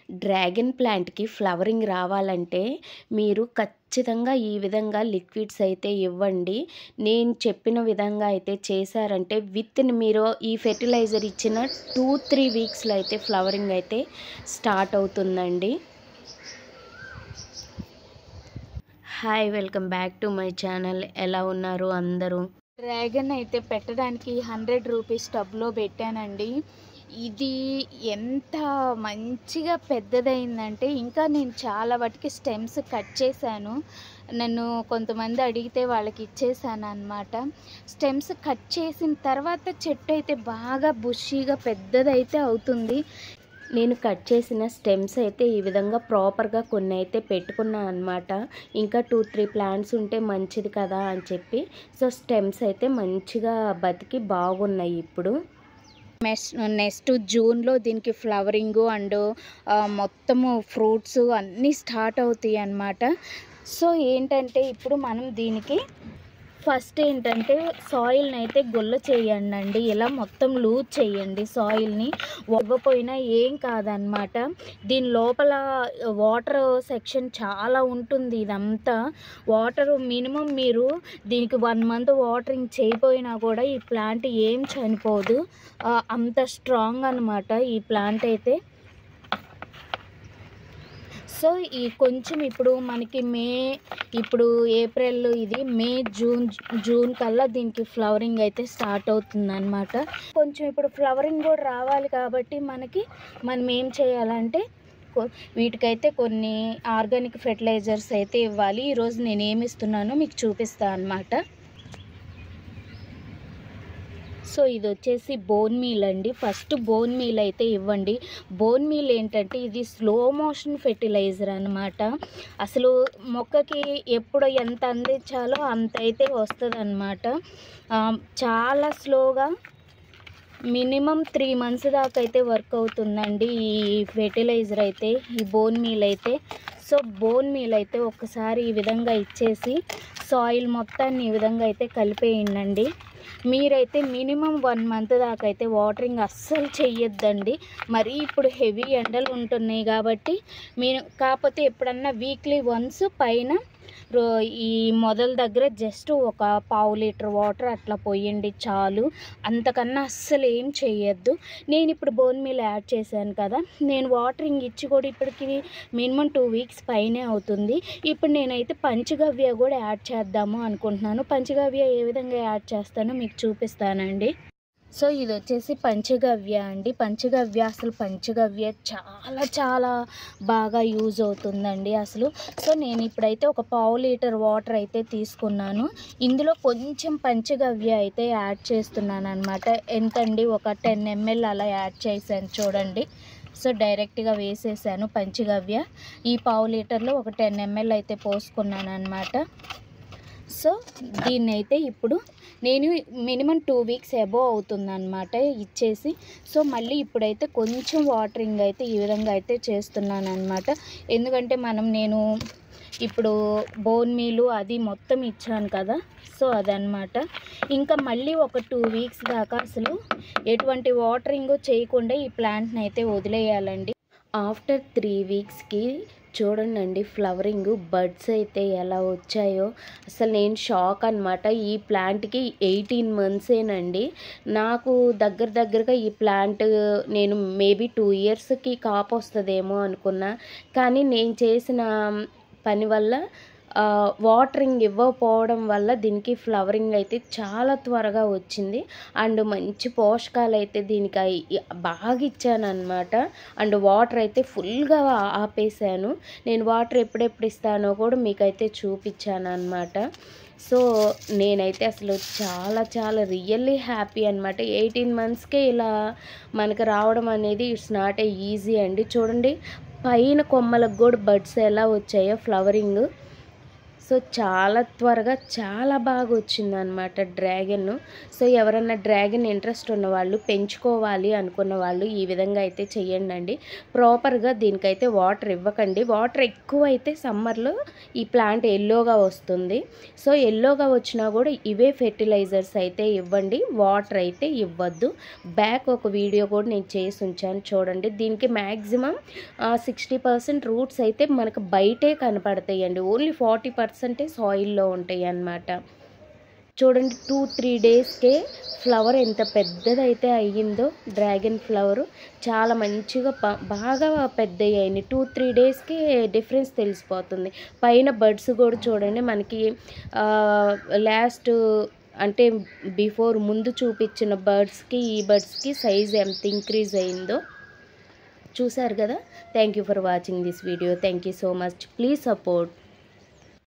Dragon ప్లాంట్‌కి flowering రావాలంటే మీరు ఖచ్చితంగా ఈ విధంగా లిక్విడ్స్ అయితే ఇవ్వండి. నేను చెప్పిన విధంగా అయితే చేశారంటే మీరు ఈ ఫెర్టిలైజర్ ఇచ్చిన 2-3 వీక్స్‌లో అయితే ఫ్లవరింగ్ అయితే స్టార్ట్ అవుతుందండి. Hi, welcome back to my channel. ఎలా ఉన్నారు అందరూ? డ్రాగన్ అయితే పెట్టడానికి 100 రూపీస్ టబ్లో పెట్టానండి. ఇది ఎంత మంచిగా పెద్దదైందంటే ఇంకా నేను చాలా వాటికి స్టెమ్స్ కట్ చేశాను. నన్ను కొంతమంది అడిగితే వాళ్ళకి ఇచ్చేసాను అన్నమాట. స్టెమ్స్ కట్ చేసిన తర్వాత చెట్టు అయితే బాగా బుషీగా పెద్దదైతే అవుతుంది. నేను కట్ చేసిన స్టెమ్స్ అయితే ఈ విధంగా ప్రాపర్గా కొన్ని అయితే పెట్టుకున్నా అనమాట. ఇంకా 2-3 ప్లాంట్స్ ఉంటే మంచిది కదా అని చెప్పి. సో స్టెమ్స్ అయితే మంచిగా బతికి బాగున్నాయి ఇప్పుడు. నెక్స్ట్ జూన్లో దీనికి ఫ్లవరింగు అండ్ మొత్తము ఫ్రూట్స్ అన్నీ స్టార్ట్ అవుతాయి అన్నమాట. సో ఏంటంటే ఇప్పుడు మనం దీనికి ఫస్ట్ ఏంటంటే సాయిల్ని అయితే గుల్ల చేయండి. ఇలా మొత్తం లూజ్ చేయండి. సాయిల్ని ఇవ్వపోయినా ఏం కాదనమాట. దీని లోపల వాటర్ సెక్షన్ చాలా ఉంటుంది. ఇదంతా వాటర్ మినిమం మీరు దీనికి 1 మంత్ వాటరింగ్ చేయకపోయినా కూడా ఈ ప్లాంట్ ఏం చనిపోదు. అంత స్ట్రాంగ్ అనమాట ఈ ప్లాంట్ అయితే. సో ఈ కొంచెం ఇప్పుడు మనకి ఇప్పుడు ఏప్రిల్, ఇది మే, జూన్ కల్లా దీనికి ఫ్లవరింగ్ అయితే స్టార్ట్ అవుతుంది అనమాట. కొంచెం ఇప్పుడు ఫ్లవరింగ్ కూడా రావాలి కాబట్టి మనం ఏం చేయాలంటే వీటికైతే కొన్ని ఆర్గానిక్ ఫెర్టిలైజర్స్ అయితే ఇవ్వాలి. ఈరోజు నేను ఏమి ఇస్తున్నానో మీకు చూపిస్తాను అనమాట. సో ఇది వచ్చేసి బోన్ మీల్ అండి. ఫస్ట్ బోన్ మీల్ అయితే ఇవ్వండి. బోన్ మీల్ ఏంటంటే ఇది స్లో మోషన్ ఫెర్టిలైజర్ అనమాట. అసలు మొక్కకి ఎప్పుడు ఎంత అందించాలో అంత అయితే వస్తుంది అనమాట. చాలా స్లోగా మినిమం 3 మంత్స్ దాకా అయితే వర్క్ అవుతుందండి ఈ ఫెర్టిలైజర్ అయితే, ఈ బోన్ మీల్ అయితే. సో బోన్ మీల్ అయితే ఒక్కసారి ఈ విధంగా ఇచ్చేసి సాయిల్ మొత్తాన్ని ఈ విధంగా అయితే కలిపేయండి. మీరైతే మినిమం 1 మంత్ దాకా అయితే వాటరింగ్ అస్సలు చెయ్యొద్దండి. మరి ఇప్పుడు హెవీ ఎండలు ఉంటున్నాయి కాబట్టి కాకపోతే ఎప్పుడన్నా వీక్లీ వన్స్ పైన ఈ మొదల దగ్గర జస్ట్ ఒక 1/2 లీటర్ వాటర్ అట్లా పోయండి చాలు. అంతకన్నా అస్సలు ఏం చెయ్యొద్దు. నేను ఇప్పుడు బోన్ మీల్ యాడ్ చేశాను కదా, నేను వాటరింగ్ ఇచ్చి కూడా ఇప్పటికి మినిమం 2 వీక్స్ పైనే అవుతుంది. ఇప్పుడు నేనైతే పంచగవ్య కూడా యాడ్ చేద్దాము అనుకుంటున్నాను. పంచగవ్య ఏ విధంగా యాడ్ చేస్తానో మీకు చూపిస్తానండి. సో ఇది వచ్చేసి పంచగవ్య అండి. పంచగవ్య చాలా చాలా బాగా యూజ్ అవుతుందండి అసలు. సో నేను ఇప్పుడైతే ఒక 1/2 లీటర్ వాటర్ అయితే తీసుకున్నాను. ఇందులో కొంచెం పంచగవ్య అయితే యాడ్ చేస్తున్నాను అనమాట. ఎంతండి, ఒక 10 ml అలా యాడ్ చేశాను చూడండి. సో డైరెక్ట్గా వేసేసాను పంచగవ్య. ఈ 1/2 లీటర్లో ఒక 10 ml అయితే పోసుకున్నాను అనమాట. సో దీన్ని అయితే ఇప్పుడు నేను మినిమం 2 వీక్స్ అబోవ్ అవుతుందన్నమాట ఇచ్చేసి. సో మళ్ళీ ఇప్పుడైతే కొంచెం వాటరింగ్ అయితే ఈ విధంగా అయితే చేస్తున్నాను అనమాట. ఎందుకంటే నేను ఇప్పుడు బోన్ మీలు అది మొత్తం ఇచ్చాను కదా, సో అదనమాట. ఇంకా మళ్ళీ ఒక 2 వీక్స్ దాకా అసలు ఎటువంటి వాటరింగ్ చేయకుండా ఈ ప్లాంట్ని అయితే వదిలేయాలండి. ఆఫ్టర్ 3 వీక్స్కి చూడండి ఫ్లవరింగ్ బడ్స్ అయితే ఎలా వచ్చాయో. అసలు నేను షాక్ అనమాట. ఈ ప్లాంట్కి 18 మంత్సేనండి. నాకు దగ్గరగా ఈ ప్లాంట్ నేను మేబీ 2 ఇయర్స్కి కాపు వస్తుందేమో అనుకున్నా. కానీ నేను చేసిన పని వల్ల వాటరింగ్ ఇవ్వకపోవడం వల్ల దీనికి ఫ్లవరింగ్ అయితే చాలా త్వరగా వచ్చింది. అండ్ మంచి పోషకాలు అయితే దీనికి బాగా ఇచ్చాను అనమాట. అండ్ వాటర్ అయితే ఫుల్గా ఆపేసాను. నేను వాటర్ ఎప్పుడెప్పుడు ఇస్తానో కూడా మీకైతే చూపించాను అనమాట. సో నేనైతే అసలు చాలా చాలా రియల్లీ హ్యాపీ అనమాట. 18 మంత్స్కే ఇలా మనకు రావడం అనేది ఇట్స్ నాట్ ఏ ఈజీ అండి. చూడండి పైన కొమ్మలకు కూడా బడ్స్ ఎలా వచ్చాయో ఫ్లవరింగ్. సో చాలా త్వరగా చాలా బాగా వచ్చిందనమాట డ్రాగన్. సో ఎవరన్నా డ్రాగన్ ఇంట్రెస్ట్ ఉన్న వాళ్ళు, పెంచుకోవాలి అనుకున్న వాళ్ళు ఈ విధంగా అయితే చెయ్యండి. ప్రాపర్గా దీనికైతే వాటర్ ఇవ్వకండి. వాటర్ ఎక్కువ అయితే సమ్మర్లో ఈ ప్లాంట్ ఎల్లోగా వస్తుంది. సో ఎల్లోగా వచ్చినా కూడా ఇవే ఫెర్టిలైజర్స్ అయితే ఇవ్వండి, వాటర్ అయితే ఇవ్వద్దు. బ్యాక్ ఒక వీడియో కూడా నేను చేసి ఉంచాను చూడండి. దీనికి మ్యాక్సిమం 60% రూట్స్ అయితే మనకు బయటే కనపడతాయండి. ఓన్లీ 40% సాయిల్లో ఉంటాయి అన్నమాట. చూడండి 2-3 డేస్కే ఫ్లవర్ ఎంత పెద్దదైతే అయ్యిందో. డ్రాగన్ ఫ్లవరు చాలా మంచిగా బాగా పెద్దయ్యాయి. 2-3 డేస్కి డిఫరెన్స్ తెలిసిపోతుంది. పైన బడ్స్ కూడా చూడండి మనకి లాస్ట్ అంటే బిఫోర్ ముందు చూపించిన బర్డ్స్కి ఈ బర్డ్స్కి సైజ్ ఎంత ఇంక్రీజ్ అయిందో చూసారు కదా. Thank you for watching this video. Thank you so much. Please support.